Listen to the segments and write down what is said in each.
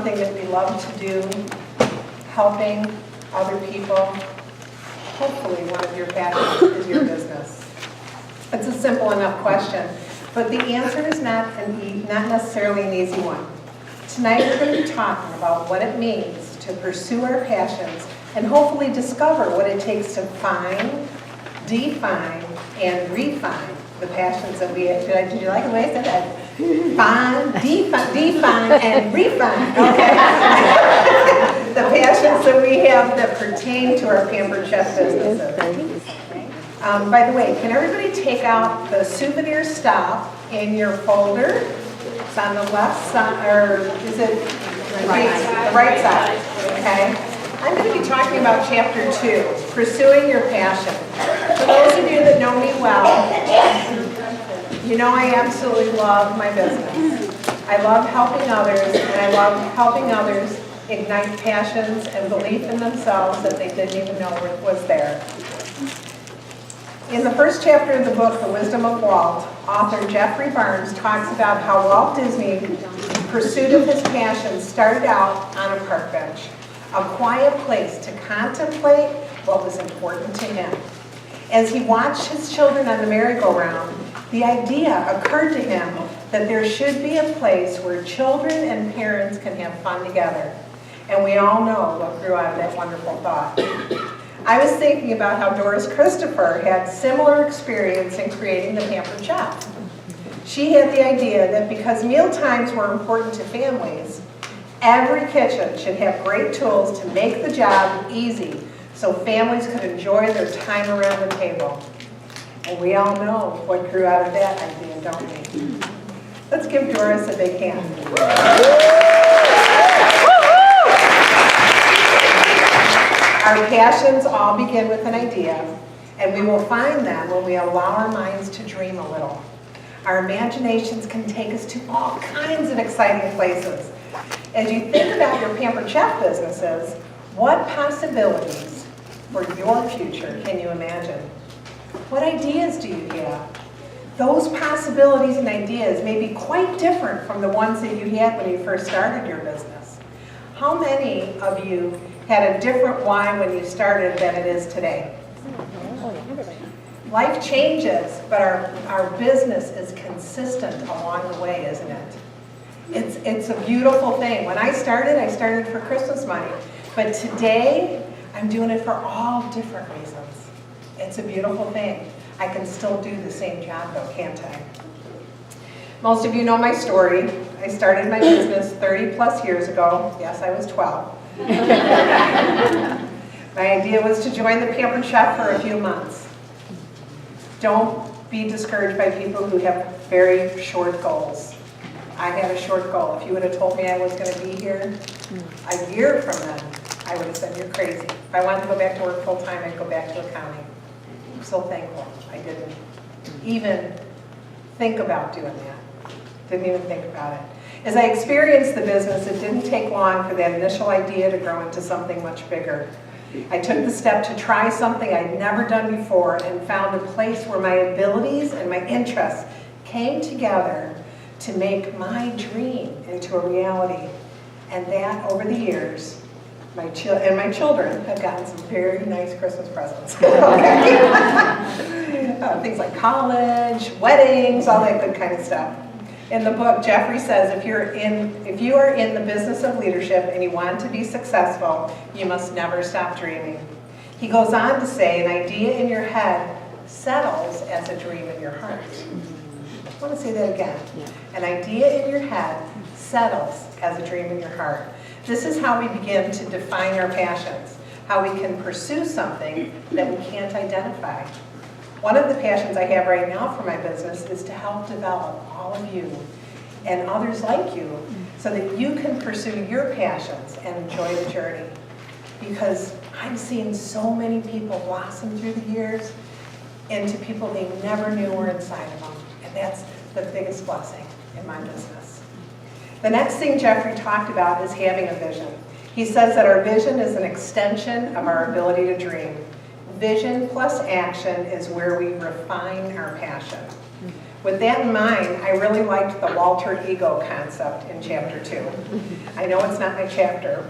something that we love to do, helping other people, hopefully one of your passions is your business. It's a simple enough question, but the answer is not necessarily an easy one. Tonight we're going to be talking about what it means to pursue our passions and hopefully discover what it takes to find, define, and refine the passions that we have. Did you like the way I said that? Find, define, and refine. Okay. The passions that we have that pertain to our Pampered Chef businesses. By the way, can everybody take out the souvenir stop in your folder? It's on the left side, or is it the right side? Okay. I'm going to be talking about Chapter 2, Pursuing Your Passion. For those of you that know me well, you know I absolutely love my business. I love helping others, and I love helping others ignite passions and belief in themselves that they didn't even know was there. In the first chapter of the book, The Wisdom of Walt, author Jeffrey Barnes talks about how Walt Disney, in pursuit of his passion, started out on a park bench, a quiet place to contemplate what was important to him. As he watched his children on the merry-go-round, the idea occurred to him that there should be a place where children and parents can have fun together. And we all know what grew out of that wonderful thought. I was thinking about how Doris Christopher had similar experience in creating the Pampered Chef. She had the idea that because meal times were important to families, every kitchen should have great tools to make the job easy so families could enjoy their time around the table. And we all know what grew out of that idea, don't we? Let's give Doris a big hand. Our passions all begin with an idea, and we will find them when we allow our minds to dream a little. Our imaginations can take us to all kinds of exciting places. As you think about your Pampered Chef businesses, what possibilities for your future can you imagine? What ideas do you have? Those possibilities and ideas may be quite different from the ones that you had when you first started your business. How many of you had a different why when you started than it is today? Life changes, but our business is consistent along the way, isn't it? It's a beautiful thing. When I started for Christmas money. But today, I'm doing it for all different reasons. It's a beautiful thing. I can still do the same job though, can't I? Most of you know my story. I started my business 30 plus years ago. Yes, I was 12. My idea was to join the Pampered Chef for a few months. Don't be discouraged by people who have very short goals. I had a short goal. If you would have told me I was going to be here a year from then, I would have said, you're crazy. If I wanted to go back to work full time, I'd go back to accounting. I'm so thankful I didn't even think about doing that. Didn't even think about it. As I experienced the business, it didn't take long for that initial idea to grow into something much bigger. I took the step to try something I'd never done before and found a place where my abilities and my interests came together to make my dream into a reality. And that, over the years, my children have gotten some very nice Christmas presents. Things like college, weddings, all that good kind of stuff. In the book, Jeffrey says, if you are in the business of leadership and you want to be successful, you must never stop dreaming. He goes on to say, an idea in your head settles as a dream in your heart. I want to say that again. An idea in your head settles as a dream in your heart. This is how we begin to define our passions, how we can pursue something that we can't identify. One of the passions I have right now for my business is to help develop all of you and others like you so that you can pursue your passions and enjoy the journey. Because I've seen so many people blossom through the years into people they never knew were inside of them. And that's the biggest blessing in my business. The next thing Jeffrey talked about is having a vision. He says that our vision is an extension of our ability to dream. Vision plus action is where we refine our passion. With that in mind, I really liked the Walter Ego concept in chapter 2. I know it's not my chapter,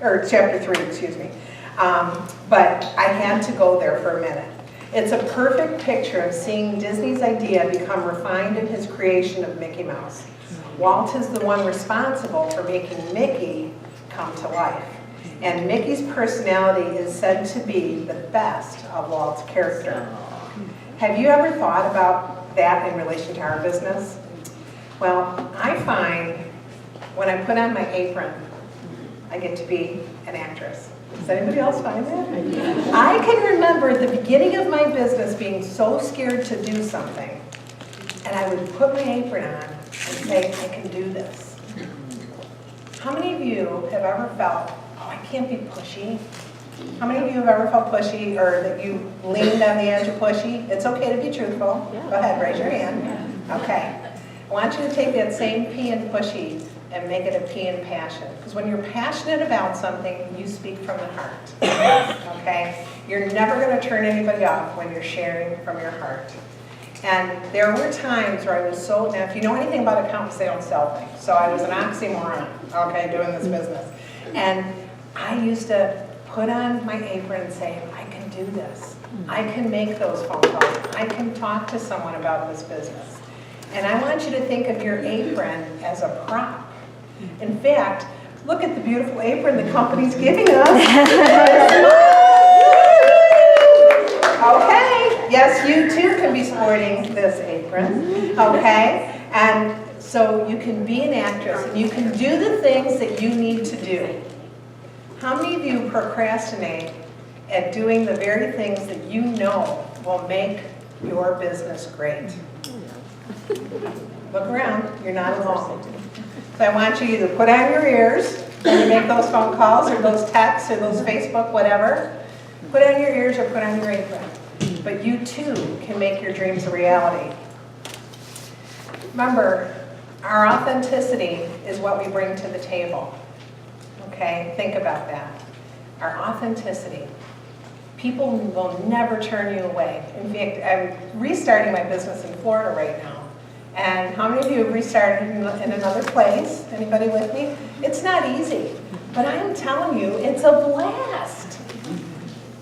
or chapter 3, excuse me. But I had to go there for a minute. It's a perfect picture of seeing Disney's idea become refined in his creation of Mickey Mouse. Walt is the one responsible for making Mickey come to life. And Mickey's personality is said to be the best of Walt's character. Have you ever thought about that in relation to our business? Well, I find when I put on my apron, I get to be an actress. Does anybody else find that? I can remember at the beginning of my business being so scared to do something, and I would put my apron on and say, I can do this. How many of you have ever felt, oh, I can't be pushy? How many of you have ever felt pushy or that you leaned on the edge of pushy? It's okay to be truthful. Go ahead, raise your hand. Okay. I want you to take that same P in pushy and make it a P in passion. Because when you're passionate about something, you speak from the heart. Okay? You're never going to turn anybody off when you're sharing from your heart. And there were times where I was so, now if you know anything about accountants, they don't sell things. So I was an oxymoron, okay, doing this business. And I used to put on my apron and say, I can do this. I can make those phone calls. I can talk to someone about this business. And I want you to think of your apron as a prop. In fact, look at the beautiful apron the company's giving us. Okay, yes, you too can be sporting this apron, okay? And so you can be an actress and you can do the things that you need to do. How many of you procrastinate at doing the very things that you know will make your business great? Look around, you're not alone. So I want you to either put on your ears when you make those phone calls or those texts or those Facebook, whatever. Put on your ears or put on your apron. But you too can make your dreams a reality. Remember, our authenticity is what we bring to the table. Okay, think about that. Our authenticity. People will never turn you away. In fact, I'm restarting my business in Florida right now. And how many of you have restarted in another place? Anybody with me? It's not easy, but I'm telling you, it's a blast.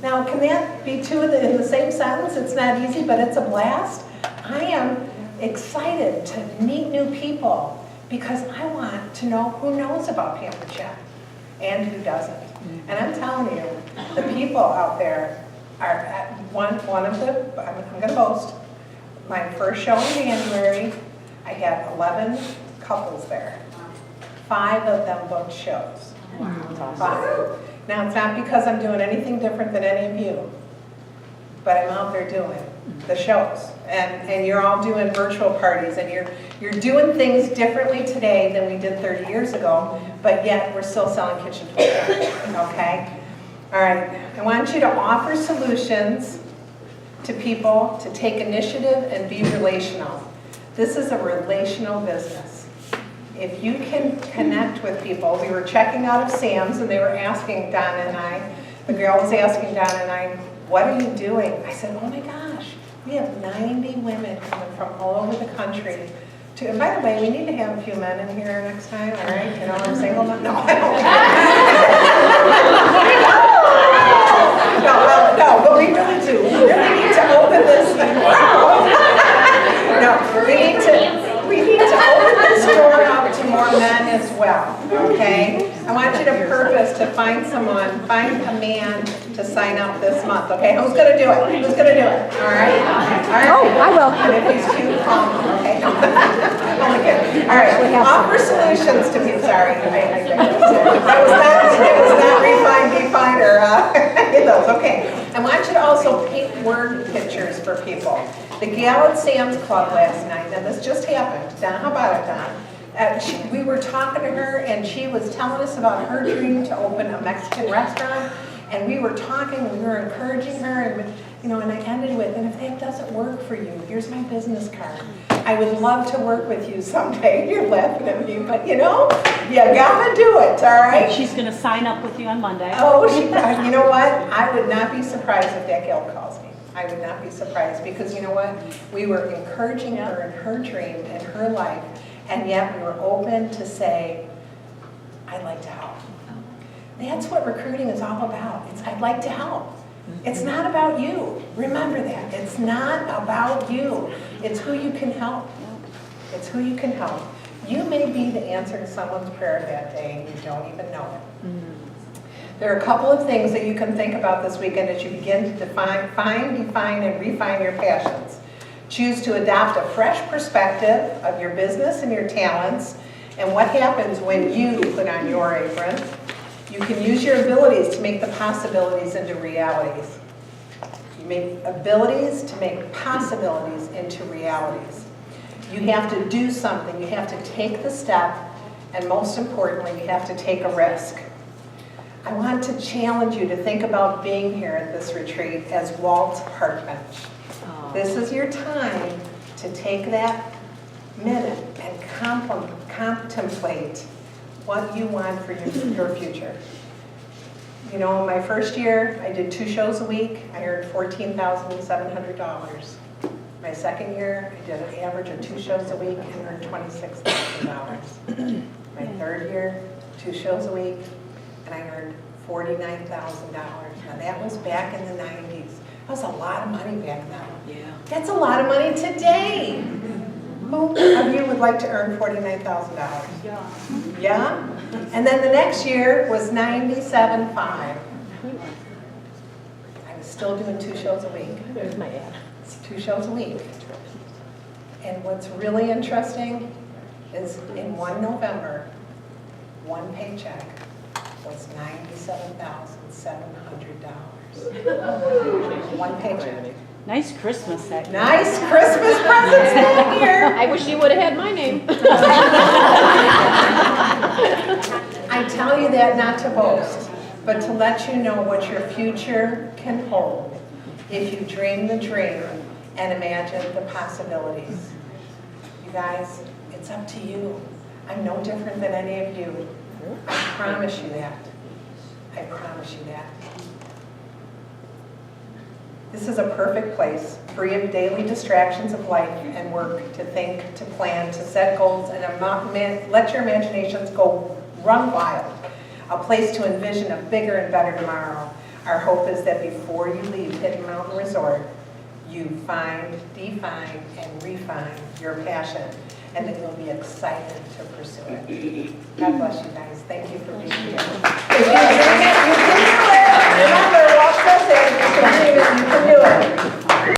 Now, can that be two in the same sentence? It's not easy, but it's a blast. I am excited to meet new people because I want to know who knows about Pampered Chef and who doesn't. And I'm telling you, the people out there are at one of the, I'm going to boast, my first show in January, I had 11 couples there. 5 of them booked shows. Wow. 5. Now, it's not because I'm doing anything different than any of you, but I'm out there doing the shows. And you're all doing virtual parties, and you're doing things differently today than we did 30 years ago, but yet we're still selling kitchen tools, okay? All right, I want you to offer solutions to people to take initiative and be relational. This is a relational business. If you can connect with people, we were checking out of Sam's and they were asking Donna and I, the girl was asking Donna and I, what are you doing? I said, oh my gosh, we have 90 women coming from all over the country. And by the way, we need to have a few men in here next time, all right? You know, I'm single. No, I don't. No, but we really do. We really need to open this. No, we need to open this door up to more men as well, okay? I want you to purpose to find a man to sign up this month, okay? Who's going to do it? Who's going to do it? All right? All right. Oh, I will. And if he's too okay? No. Only kidding. All right. Offer solutions to people. Sorry. That was not refine, define, or any of those. Okay. I want you to also paint word pictures for people. The gal at Sam's Club last night, and this just happened. Don, how about it, Don? We were talking to her, and she was telling us about her dream to open a Mexican restaurant. And we were talking, and we were encouraging her, and you know, and I ended with, and if that doesn't work for you, here's my business card. I would love to work with you someday. You're laughing at me, but you know, you gotta do it, all right? She's going to sign up with you on Monday. Oh, you know what? I would not be surprised if that gal calls me. I would not be surprised, because you know what? We were encouraging her in her dream and her life, and yet we were open to say, I'd like to help. That's what recruiting is all about. It's I'd like to help. It's not about you. Remember that. It's not about you. It's who you can help. It's who you can help. You may be the answer to someone's prayer that day and you don't even know it. There are a couple of things that you can think about this weekend as you begin to define, define, and refine your passions. Choose to adopt a fresh perspective of your business and your talents and what happens when you put on your apron. You can use your abilities to make the possibilities into realities. You make abilities to make possibilities into realities. You have to do something. You have to take the step, and most importantly, you have to take a risk. I want to challenge you to think about being here at this retreat as Walt's park bench. This is your time to take that minute and contemplate what you want for your future. You know, my first year, I did 2 shows a week. I earned $14,700. My second year, I did an average of 2 shows a week and earned $26,000. My third year, 2 shows a week, and I earned $49,000. Now that was back in the 90s. That was a lot of money back then. Yeah. That's a lot of money today. Who of you would like to earn $49,000? Yeah. Yeah? And then the next year was $97,500. I was still doing 2 shows a week. There's my ad. It's 2 shows a week. And what's really interesting is in one November, one paycheck was $97,700. One paycheck. Nice Christmas that year. Nice Christmas presents that year. I wish you would have had my name. I tell you that not to boast, but to let you know what your future can hold if you dream the dream and imagine the possibilities. You guys, it's up to you. I'm no different than any of you. I promise you that. I promise you that. This is a perfect place, free of daily distractions of life and work, to think, to plan, to set goals, and let your imaginations go run wild. A place to envision a bigger and better tomorrow. Our hope is that before you leave Hidden Mountain Resort, you find, define, and refine your passion, and that you'll be excited to pursue it. God bless you guys. Thank you for being here.